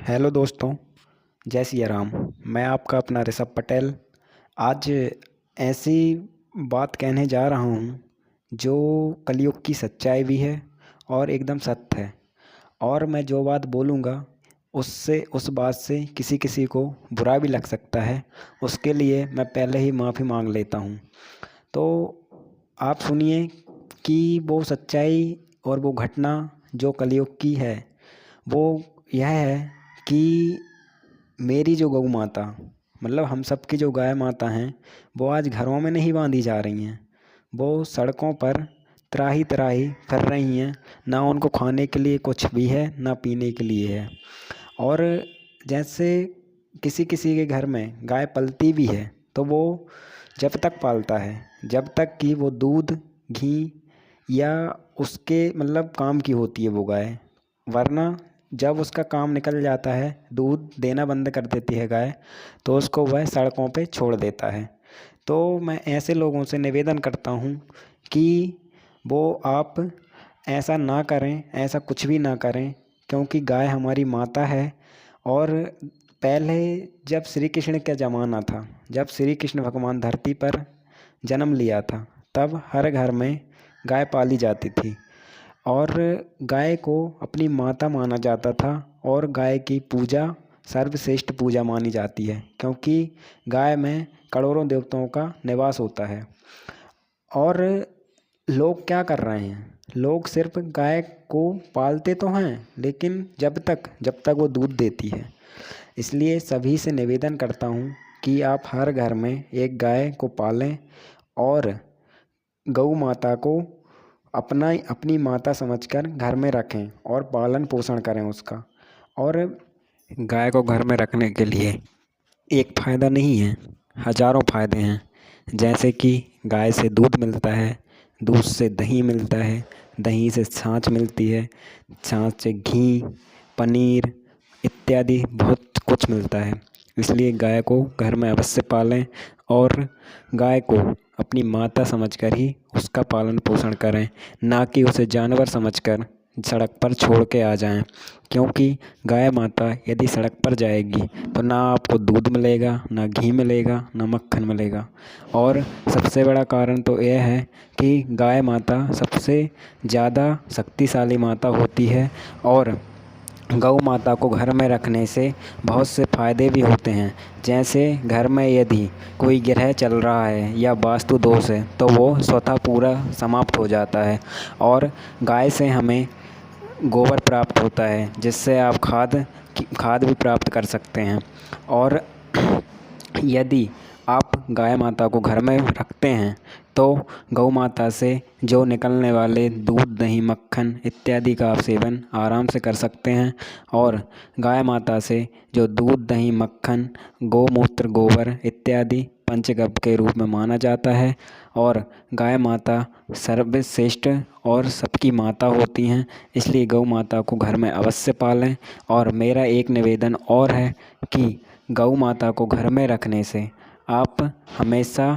Hello दोस्तों, जय सिया राम। मैं आपका अपना ऋषभ पटेल आज ऐसी बात कहने जा रहा हूँ जो कलयुग की सच्चाई भी है और एकदम सत्य है। और मैं जो बात बोलूँगा उससे उस बात से किसी किसी को बुरा भी लग सकता है। उसके लिए मैं पहले ही माफ़ी मांग लेता हूँ। तो आप सुनिए कि वो सच्चाई और वो घटना जो कलयुग की है वो यह है कि मेरी जो गौ माता मतलब हम सब की जो गाय माता हैं वो आज घरों में नहीं बांधी जा रही हैं। वो सड़कों पर त्राही त्राही फिर रही हैं। ना उनको खाने के लिए कुछ भी है ना पीने के लिए है। और जैसे किसी किसी के घर में गाय पलती भी है तो वो जब तक पालता है जब तक कि वो दूध घी या उसके मतलब काम की होती है वो गाय। वरना जब उसका काम निकल जाता है दूध देना बंद कर देती है गाय तो उसको वह सड़कों पे छोड़ देता है। तो मैं ऐसे लोगों से निवेदन करता हूँ कि वो आप ऐसा ना करें, ऐसा कुछ भी ना करें, क्योंकि गाय हमारी माता है। और पहले जब श्री कृष्ण का ज़माना था, जब श्री कृष्ण भगवान धरती पर जन्म लिया था, तब हर घर में गाय पाली जाती थी और गाय को अपनी माता माना जाता था। और गाय की पूजा सर्वश्रेष्ठ पूजा मानी जाती है, क्योंकि गाय में करोड़ों देवताओं का निवास होता है। और लोग क्या कर रहे हैं, लोग सिर्फ गाय को पालते तो हैं लेकिन जब तक वो दूध देती है। इसलिए सभी से निवेदन करता हूँ कि आप हर घर में एक गाय को पालें और गौ माता को अपनी माता समझकर घर में रखें और पालन पोषण करें उसका। और गाय को घर में रखने के लिए एक फ़ायदा नहीं है, हजारों फ़ायदे हैं। जैसे कि गाय से दूध मिलता है, दूध से दही मिलता है, दही से छाछ मिलती है, छाछ से घी, पनीर इत्यादि बहुत कुछ मिलता है। इसलिए गाय को घर में अवश्य पालें और गाय को अपनी माता समझकर ही उसका पालन पोषण करें, ना कि उसे जानवर समझकर सड़क पर छोड़ के आ जाएं। क्योंकि गाय माता यदि सड़क पर जाएगी तो ना आपको दूध मिलेगा, ना घी मिलेगा, ना मक्खन मिलेगा। और सबसे बड़ा कारण तो यह है कि गाय माता सबसे ज़्यादा शक्तिशाली माता होती है। और गौ माता को घर में रखने से बहुत से फ़ायदे भी होते हैं। जैसे घर में यदि कोई ग्रह चल रहा है या वास्तु दोष है तो वो स्वतः पूरा समाप्त हो जाता है। और गाय से हमें गोबर प्राप्त होता है जिससे आप खाद भी प्राप्त कर सकते हैं। और यदि आप गाय माता को घर में रखते हैं तो गौ माता से जो निकलने वाले दूध दही मक्खन इत्यादि का आप सेवन आराम से कर सकते हैं। और गाय माता से जो दूध दही मक्खन गोमूत्र गोबर इत्यादि पंचगव्य के रूप में माना जाता है। और गाय माता सर्वश्रेष्ठ और सबकी माता होती हैं। इसलिए गौ माता को घर में अवश्य पालें। और मेरा एक निवेदन और है कि गौ माता को घर में रखने से आप हमेशा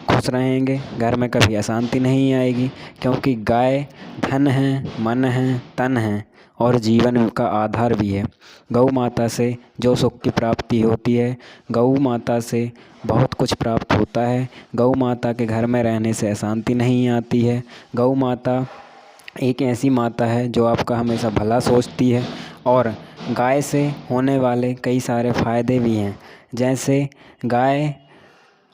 खुश रहेंगे, घर में कभी अशांति नहीं आएगी। क्योंकि गाय धन है, मन है, तन है और जीवन का आधार भी है। गौ माता से जो सुख की प्राप्ति होती है, गौ माता से बहुत कुछ प्राप्त होता है। गौ माता के घर में रहने से अशांति नहीं आती है। गौ माता एक ऐसी माता है जो आपका हमेशा भला सोचती है। और गाय से होने वाले कई सारे फ़ायदे भी हैं। जैसे गाय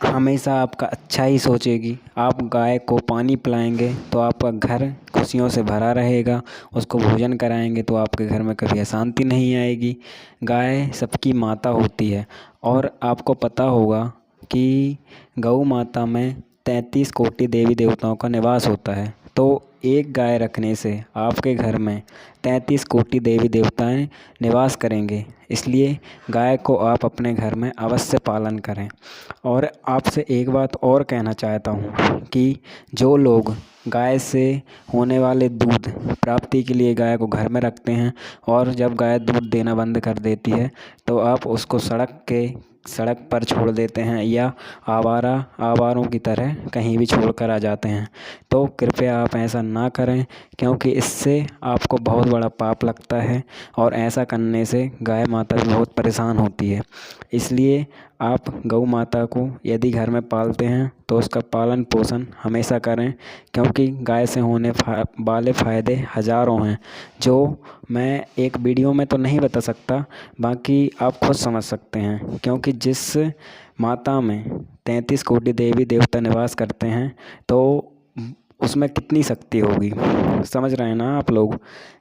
हमेशा आपका अच्छा ही सोचेगी। आप गाय को पानी पिलाएंगे तो आपका घर खुशियों से भरा रहेगा, उसको भोजन कराएंगे तो आपके घर में कभी अशांति नहीं आएगी। गाय सबकी माता होती है। और आपको पता होगा कि गौ माता में 33 कोटि देवी देवताओं का निवास होता है। तो एक गाय रखने से आपके घर में 33 कोटि देवी देवताएं निवास करेंगे। इसलिए गाय को आप अपने घर में अवश्य पालन करें। और आपसे एक बात और कहना चाहता हूँ कि जो लोग गाय से होने वाले दूध प्राप्ति के लिए गाय को घर में रखते हैं और जब गाय दूध देना बंद कर देती है तो आप उसको सड़क के सड़क पर छोड़ देते हैं या आवारों की तरह कहीं भी छोड़ कर आ जाते हैं। तो कृपया आप ऐसा ना करें, क्योंकि इससे आपको बहुत बड़ा पाप लगता है और ऐसा करने से गाय माता भी बहुत परेशान होती है। इसलिए आप गौ माता को यदि घर में पालते हैं तो उसका पालन पोषण हमेशा करें, क्योंकि गाय से होने वाले फ़ायदे हज़ारों हैं, जो मैं एक वीडियो में तो नहीं बता सकता, बाकी आप खुद समझ सकते हैं। क्योंकि जिस माता में 33 कोटि देवी देवता निवास करते हैं तो उसमें कितनी शक्ति होगी, समझ रहे हैं ना आप लोग।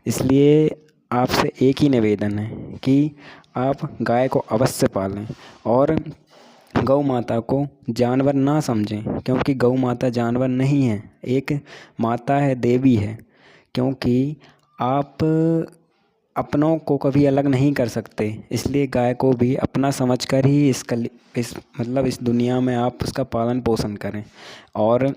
इसलिए आपसे एक ही निवेदन है कि आप गाय को अवश्य पालें और गौ माता को जानवर ना समझें, क्योंकि गौ माता जानवर नहीं है, एक माता है, देवी है। क्योंकि आप अपनों को कभी अलग नहीं कर सकते, इसलिए गाय को भी अपना समझकर ही इस दुनिया में आप उसका पालन पोषण करें। और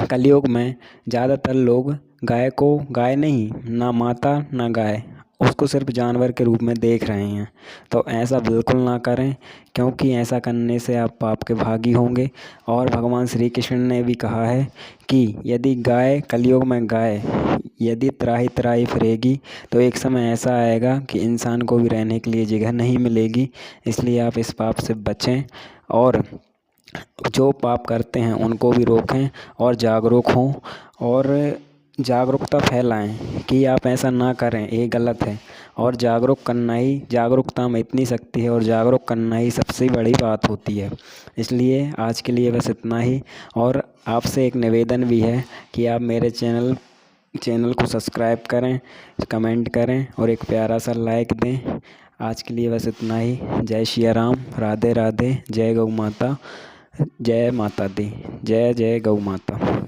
कलयुग में ज़्यादातर लोग गाय को गाय नहीं, ना माता ना गाय, उसको सिर्फ जानवर के रूप में देख रहे हैं। तो ऐसा बिल्कुल ना करें, क्योंकि ऐसा करने से आप पाप के भागी होंगे। और भगवान श्री कृष्ण ने भी कहा है कि यदि गाय कलयुग में गाय यदि त्राही त्राही फिरेगी तो एक समय ऐसा आएगा कि इंसान को भी रहने के लिए जगह नहीं मिलेगी। इसलिए आप इस पाप से बचें और जो पाप करते हैं उनको भी रोकें और जागरूक हों और जागरूकता फैलाएं कि आप ऐसा ना करें, ये गलत है। और जागरूकता में इतनी शक्ति है और जागरूक करना ही सबसे बड़ी बात होती है। इसलिए आज के लिए बस इतना ही। और आपसे एक निवेदन भी है कि आप मेरे चैनल को सब्सक्राइब करें, कमेंट करें और एक प्यारा सा लाइक दें। आज के लिए बस इतना ही। जय सिया राम, राधे राधे, जय गौ माता, जय माता दी, जय जय गौ माता।